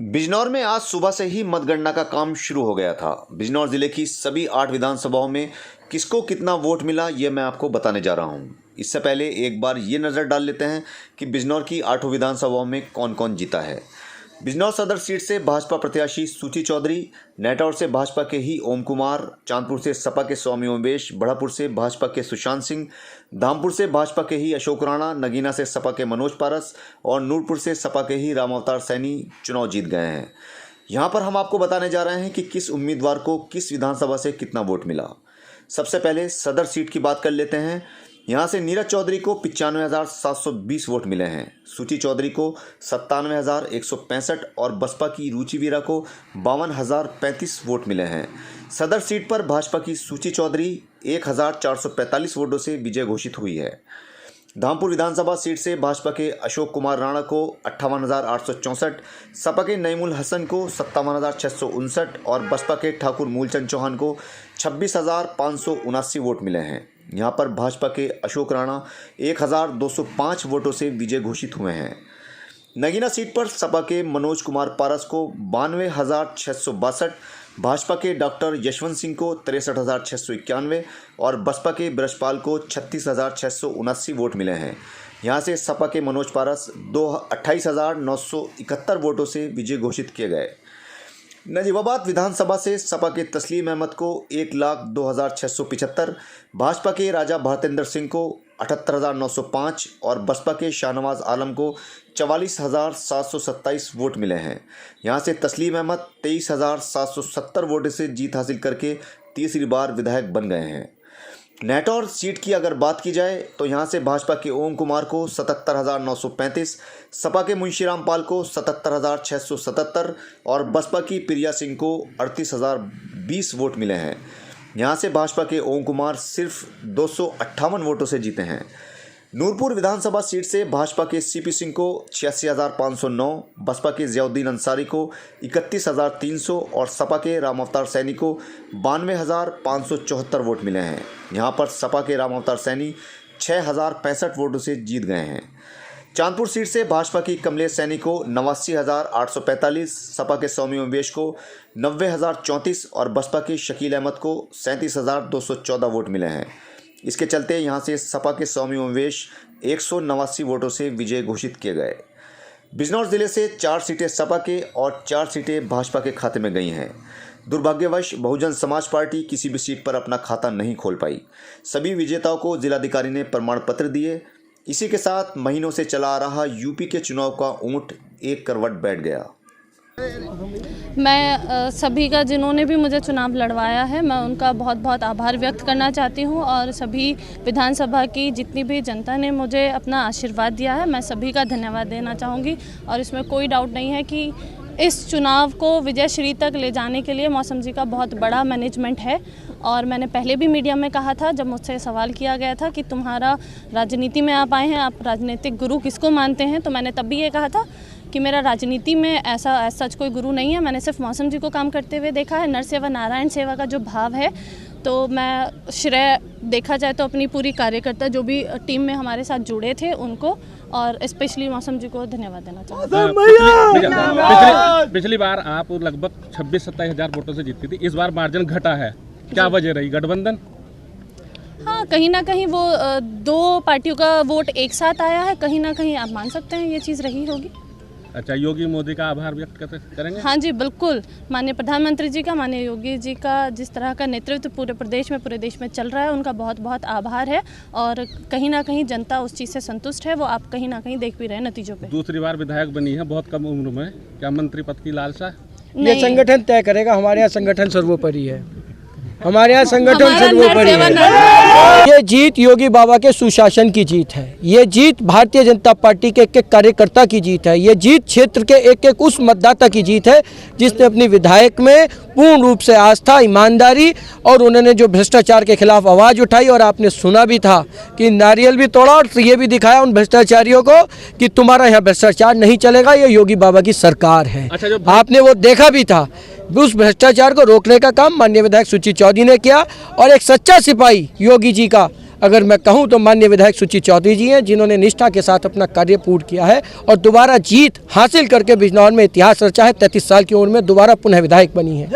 बिजनौर में आज सुबह से ही मतगणना का काम शुरू हो गया था। बिजनौर जिले की सभी 8 विधानसभाओं में किसको कितना वोट मिला ये मैं आपको बताने जा रहा हूँ। इससे पहले एक बार ये नज़र डाल लेते हैं कि बिजनौर की 8 विधानसभाओं में कौन कौन जीता है। बिजनौर सदर सीट से भाजपा प्रत्याशी सूची चौधरी, नेटौर से भाजपा के ही ओम कुमार, चांदपुर से सपा के स्वामी ओमेश, बढ़ापुर से भाजपा के सुशांत सिंह, धामपुर से भाजपा के ही अशोक राणा, नगीना से सपा के मनोज पारस और नूरपुर से सपा के ही राम अवतार सैनी चुनाव जीत गए हैं। यहाँ पर हम आपको बताने जा रहे हैं कि किस उम्मीदवार को किस विधानसभा से कितना वोट मिला। सबसे पहले सदर सीट की बात कर लेते हैं। यहाँ से नीरज चौधरी को 95,720 वोट मिले हैं, सूची चौधरी को 97,165 और बसपा की रुचि वीरा को 52,035 वोट मिले हैं। सदर सीट पर भाजपा की सूची चौधरी 1,445 वोटों से विजय घोषित हुई है। धामपुर विधानसभा सीट से भाजपा के अशोक कुमार राणा को 58,864, सपा के नईमुल हसन को 57,659 और बसपा के ठाकुर मूलचंद चौहान को 26,579 वोट मिले हैं। यहाँ पर भाजपा के अशोक राणा 1,205 वोटों से विजय घोषित हुए हैं। नगीना सीट पर सपा के मनोज कुमार पारस को 92,662, भाजपा के डॉक्टर यशवंत सिंह को 63,691 और बसपा के ब्रजपाल को 36,679 वोट मिले हैं। यहाँ से सपा के मनोज पारस 28,971 वोटों से विजय घोषित किए गए। नजीबाबाद विधानसभा से सपा के तस्लीम अहमद को 1,02,675, भाजपा के राजा भारतेंद्र सिंह को 78,905 और बसपा के शाहनवाज आलम को 44,727 वोट मिले हैं। यहाँ से तस्लीम अहमद 23,770 वोट से जीत हासिल करके तीसरी बार विधायक बन गए हैं। नेटौर सीट की अगर बात की जाए तो यहाँ से भाजपा के ओम कुमार को 77,935, सपा के मुंशीराम पाल को 77,677 और बसपा की प्रिया सिंह को 38,020 वोट मिले हैं। यहाँ से भाजपा के ओम कुमार सिर्फ 258 वोटों से जीते हैं। नूरपुर विधानसभा सीट से भाजपा के सीपी सिंह को 86,509, बसपा के ज़ियाउद्दीन अंसारी को 31,300 और सपा के राम अवतार सैनी को 92,574 वोट मिले हैं। यहाँ पर सपा के राम अवतार सैनी 6,065 वोटों से जीत गए हैं। चांदपुर सीट से भाजपा की कमलेश सैनी को 89,845, सपा के स्वामी ओमेश को 90,034 और बसपा के शकील अहमद को 37,214 वोट मिले हैं। इसके चलते यहाँ से सपा के स्वामी ओमेश 189 वोटों से विजय घोषित किए गए। बिजनौर जिले से 4 सीटें सपा के और 4 सीटें भाजपा के खाते में गई हैं। दुर्भाग्यवश बहुजन समाज पार्टी किसी भी सीट पर अपना खाता नहीं खोल पाई। सभी विजेताओं को जिलाधिकारी ने प्रमाण पत्र दिए। इसी के साथ महीनों से चला आ रहा यूपी के चुनाव का ऊंट एक करवट बैठ गया। मैं सभी का जिन्होंने भी मुझे चुनाव लड़वाया है, मैं उनका बहुत बहुत आभार व्यक्त करना चाहती हूं और सभी विधानसभा की जितनी भी जनता ने मुझे अपना आशीर्वाद दिया है, मैं सभी का धन्यवाद देना चाहूँगी। और इसमें कोई डाउट नहीं है कि इस चुनाव को विजयश्री तक ले जाने के लिए मौसम जी का बहुत बड़ा मैनेजमेंट है। और मैंने पहले भी मीडिया में कहा था, जब मुझसे सवाल किया गया था कि तुम्हारा राजनीति में आप आए हैं, आप राजनीतिक गुरु किसको मानते हैं, तो मैंने तब भी ये कहा था कि मेरा राजनीति में ऐसा सच कोई गुरु नहीं है। मैंने सिर्फ मौसम जी को काम करते हुए देखा है। नर सेवा नारायण सेवा का जो भाव है, तो मैं श्रेय देखा जाए तो अपनी पूरी कार्यकर्ता जो भी टीम में हमारे साथ जुड़े थे उनको और स्पेशली मौसम जी को धन्यवाद देना चाहूँगी। पिछली बार आप लगभग 26-27 हज़ार वोटों से जीती थी, इस बार मार्जिन घटा है, क्या वजह रही? गठबंधन? हाँ, कहीं ना कहीं वो 2 पार्टियों का वोट एक साथ आया है, कहीं ना कहीं आप मान सकते हैं ये चीज़ रही होगी। अच्छा, योगी मोदी का आभार व्यक्त करेंगे? हाँ जी, बिल्कुल। माननीय प्रधानमंत्री जी का, माननीय योगी जी का जिस तरह का नेतृत्व पूरे देश में चल रहा है, उनका बहुत बहुत आभार है। और कहीं ना कहीं जनता उस चीज़ से संतुष्ट है, वो आप कहीं ना कहीं देख भी रहे हैं नतीजों पे। दूसरी बार विधायक बनी है बहुत कम उम्र में, क्या मंत्री पद की लालसा? ये संगठन तय करेगा। हमारे यहाँ संगठन सर्वोपरि है, हमारे यहाँ संगठन सर्वोपरि है। ये जीत योगी बाबा के सुशासन की जीत है। ये जीत भारतीय जनता पार्टी के एक कार्यकर्ता की जीत है। ये जीत क्षेत्र के एक उस मतदाता की जीत है जिसने अपनी विधायक में पूर्ण रूप से आस्था, ईमानदारी और उन्होंने जो भ्रष्टाचार के खिलाफ आवाज़ उठाई। और आपने सुना भी था कि नारियल भी तोड़ा और ये भी दिखाया उन भ्रष्टाचारियों को कि तुम्हारा यहाँ भ्रष्टाचार नहीं चलेगा, ये योगी बाबा की सरकार है। आपने वो देखा भी था। उस भ्रष्टाचार को रोकने का काम माननीय विधायक सूची चौधरी ने किया और एक सच्चा सिपाही योगी जी का अगर मैं कहूं तो माननीय विधायक सुची चौधरी जी हैं, जिन्होंने निष्ठा के साथ अपना कार्य पूर्ण किया है और दोबारा जीत हासिल करके बिजनौर में इतिहास रचा है। 33 साल की उम्र में दोबारा पुनः विधायक बनी है।